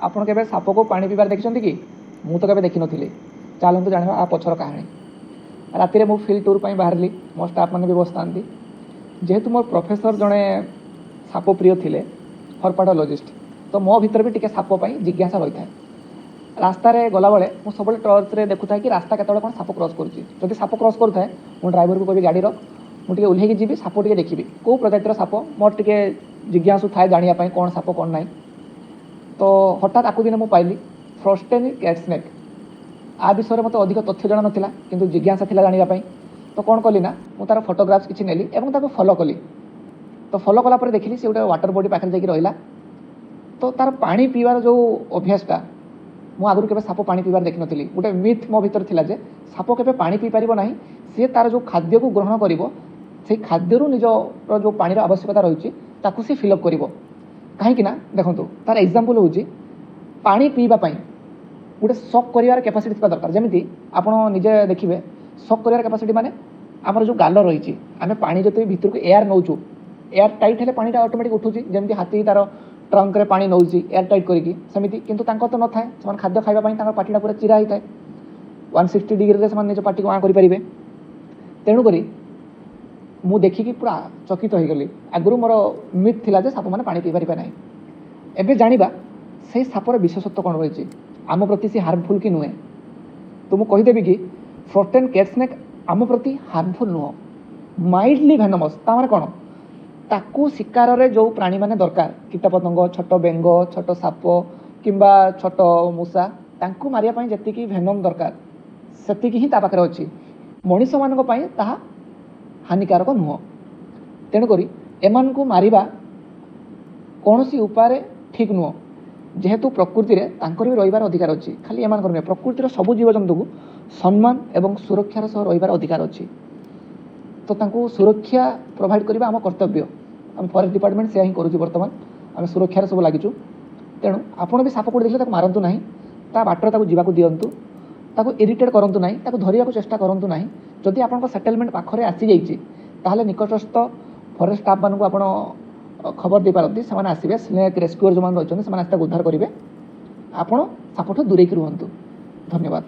ଆପଣ କେବେ ସାପକୁ ପାଣି ପିଇବାର ଦେଖିଛନ୍ତି କି? ମୁଁ ତ କେବେ ଦେଖିନଥିଲି। ଚାଲନ୍ତୁ ଜାଣିବା ଆ ପଛର କାହାଣୀ। ରାତିରେ ମୁଁ ଫିଲ୍ଡ ଟୁର୍ ପାଇଁ ବାହାରିଲି, ମୋ ଷ୍ଟାଫ୍ ମାନେ ବି ବସିଥାନ୍ତି। ଯେହେତୁ ମୋର ପ୍ରଫେସର ଜଣେ ସାପ ପ୍ରିୟ ଥିଲେ, ହର୍ପାଟୋଲୋଜିଷ୍ଟ, ତ ମୋ ଭିତରେ ବି ଟିକେ ସାପ ପାଇଁ ଜିଜ୍ଞାସା ରହିଥାଏ। ରାସ୍ତାରେ ଗଲାବେଳେ ମୁଁ ସବୁବେଳେ ଟର୍ଚ୍ଚରେ ଦେଖୁଥାଏ କି ରାସ୍ତା କେତେବେଳେ କ'ଣ ସାପ କ୍ରସ୍ କରୁଛି। ଯଦି ସାପ କ୍ରସ୍ କରୁଥାଏ ମୁଁ ଡ୍ରାଇଭରକୁ କହିବି ଗାଡ଼ିର, ମୁଁ ଟିକେ ଓହ୍ଲେଇକି ଯିବି, ସାପ ଟିକେ ଦେଖିବି କେଉଁ ପ୍ରଜାତିର ସାପ, ମୋର ଟିକେ ଜିଜ୍ଞାସୁ ଥାଏ ଜାଣିବା ପାଇଁ କ'ଣ ସାପ କ'ଣ ନାହିଁ। ତ ହଠାତ୍ ଆକୁ ଦିନେ ମୁଁ ପାଇଲି ଫ୍ରଷ୍ଟେନ୍ କ୍ୟାଟ୍ ସ୍ନେକ୍। ଆ ବିଷୟରେ ମୋତେ ଅଧିକ ତଥ୍ୟ ଜଣା ନଥିଲା, କିନ୍ତୁ ଜିଜ୍ଞାସା ଥିଲା ଜାଣିବା ପାଇଁ। ତ କ'ଣ କଲି ନା, ମୁଁ ତା'ର ଫଟୋଗ୍ରାଫ୍ସ କିଛି ନେଲି ଏବଂ ତାକୁ ଫଲୋ କଲି। ତ ଫଲୋ କଲା ପରେ ଦେଖିଲି ସେ ଗୋଟେ ୱାଟର ବଡ଼ି ପାଖରେ ଯାଇକି ରହିଲା। ତ ତା'ର ପାଣି ପିଇବାର ଯେଉଁ ଅଭ୍ୟାସଟା, ମୁଁ ଆଗରୁ କେବେ ସାପ ପାଣି ପିଇବାର ଦେଖିନଥିଲି। ଗୋଟେ ମିଥ୍ ମୋ ଭିତରେ ଥିଲା ଯେ ସାପ କେବେ ପାଣି ପିଇପାରିବ ନାହିଁ, ସିଏ ତା'ର ଯେଉଁ ଖାଦ୍ୟକୁ ଗ୍ରହଣ କରିବ ସେଇ ଖାଦ୍ୟରୁ ନିଜର ଯେଉଁ ପାଣିର ଆବଶ୍ୟକତା ରହିଛି ତାକୁ ସେ ଫିଲ୍ଅପ୍ କରିବ। କାହିଁକି ନା ଦେଖନ୍ତୁ, ତା'ର ଏକ୍ଜାମ୍ପଲ୍ ହେଉଛି ପାଣି ପିଇବା ପାଇଁ ଗୋଟେ ସକ୍ କରିବାର କ୍ୟାପାସିଟି ଥିବା ଦରକାର। ଯେମିତି ଆପଣ ନିଜେ ଦେଖିବେ, ସକ୍ କରିବାର କ୍ୟାପାସିଟି ମାନେ ଆମର ଯେଉଁ ଗାଲ ରହିଛି, ଆମେ ପାଣି ଯେତେବେଳେ ଭିତରକୁ ଏୟାର ନେଉଛୁ, ଏୟାର ଟାଇଟ୍ ହେଲେ ପାଣିଟା ଅଟୋମେଟିକ୍ ଉଠୁଛି। ଯେମିତି ହାତୀ ତା'ର ଟ୍ରଙ୍କରେ ପାଣି ନେଉଛି ଏୟାର ଟାଇଟ୍ କରିକି, ସେମିତି କିନ୍ତୁ ତାଙ୍କର ତ ନଥାଏ। ସେମାନେ ଖାଦ୍ୟ ଖାଇବା ପାଇଁ ତାଙ୍କର ପାଟିଟା ପୁରା ଚିରା ହେଇଥାଏ, 160 ଡିଗ୍ରୀରେ ସେମାନେ ନିଜ ପାଟିକୁ ଆଁ କରିପାରିବେ। ତେଣୁକରି ମୁଁ ଦେଖିକି ପୁରା ଚକିତ ହୋଇଗଲି। ଆଗରୁ ମୋର ମିଥ୍ ଥିଲା ଯେ ସାପମାନେ ପାଣି ପିଇପାରିବେ ନାହିଁ। ଏବେ ଜାଣିବା ସେଇ ସାପର ବିଶେଷତ୍ୱ କ'ଣ ରହିଛି, ଆମ ପ୍ରତି ସେ ହାର୍ମଫୁଲ୍ କି ନୁହେଁ। ତ ମୁଁ କହିଦେବି କି ଫ୍ରଷ୍ଟେନ୍ କ୍ୟାଟ୍ ସ୍ନେକ୍ ଆମ ପ୍ରତି ହାର୍ମଫୁଲ୍ ନୁହଁ, ମାଇଲ୍ଡଲି ଭେନମସ୍। ତା ମାନେ କ'ଣ, ତାକୁ ଶିକାରରେ ଯେଉଁ ପ୍ରାଣୀମାନେ ଦରକାର, କୀଟପତଙ୍ଗ, ଛୋଟ ବେଙ୍ଗ, ଛୋଟ ସାପ କିମ୍ବା ଛୋଟ ମୂଷା, ତାଙ୍କୁ ମାରିବା ପାଇଁ ଯେତିକି ଭେନମ୍ ଦରକାର ସେତିକି ହିଁ ତା ପାଖରେ ଅଛି। ମଣିଷମାନଙ୍କ ପାଇଁ ତାହା ହାନିକାରକ ନୁହଁ। ତେଣୁକରି ଏମାନଙ୍କୁ ମାରିବା କୌଣସି ଉପାୟରେ ଠିକ୍ ନୁହଁ। ଯେହେତୁ ପ୍ରକୃତିରେ ତାଙ୍କର ବି ରହିବାର ଅଧିକାର ଅଛି, ଖାଲି ଏମାନଙ୍କର ନୁହେଁ, ପ୍ରକୃତିର ସବୁ ଜୀବଜନ୍ତୁଙ୍କୁ ସମ୍ମାନ ଏବଂ ସୁରକ୍ଷାର ସହ ରହିବାର ଅଧିକାର ଅଛି। ତ ତାଙ୍କୁ ସୁରକ୍ଷା ପ୍ରୋଭାଇଡ଼ କରିବା ଆମ କର୍ତ୍ତବ୍ୟ। ଆମ ଫରେଷ୍ଟ ଡିପାର୍ଟମେଣ୍ଟ ସେୟା ହିଁ କରୁଛି ବର୍ତ୍ତମାନ। ଆମେ ସୁରକ୍ଷାରେ ସବୁ ଲାଗିଛୁ। ତେଣୁ ଆପଣ ବି ସାପ କୋଉଠି ଦେଖିଲେ ତାକୁ ମାରନ୍ତୁ ନାହିଁ, ତା ବାଟରେ ତାକୁ ଯିବାକୁ ଦିଅନ୍ତୁ, ତାକୁ ଇରିଟେଟ୍ କରନ୍ତୁ ନାହିଁ, ତାକୁ ଧରିବାକୁ ଚେଷ୍ଟା କରନ୍ତୁ ନାହିଁ। ଯଦି ଆପଣଙ୍କ ସେଟେଲମେଣ୍ଟ ପାଖରେ ଆସିଯାଇଛି ତାହେଲେ ନିକଟସ୍ଥ ଫରେଷ୍ଟ ଷ୍ଟାଫ୍ ମାନଙ୍କୁ ଆପଣ ଖବର ଦେଇପାରନ୍ତି, ସେମାନେ ଆସିବେ। ସ୍ନେକ୍ ରେସ୍କ୍ୟୁଅର୍ ଯେଉଁମାନେ ରହିଛନ୍ତି ସେମାନେ ଆସି ତାକୁ ଉଦ୍ଧାର କରିବେ। ଆପଣ ସାପଠୁ ଦୂରେଇକି ରୁହନ୍ତୁ। ଧନ୍ୟବାଦ।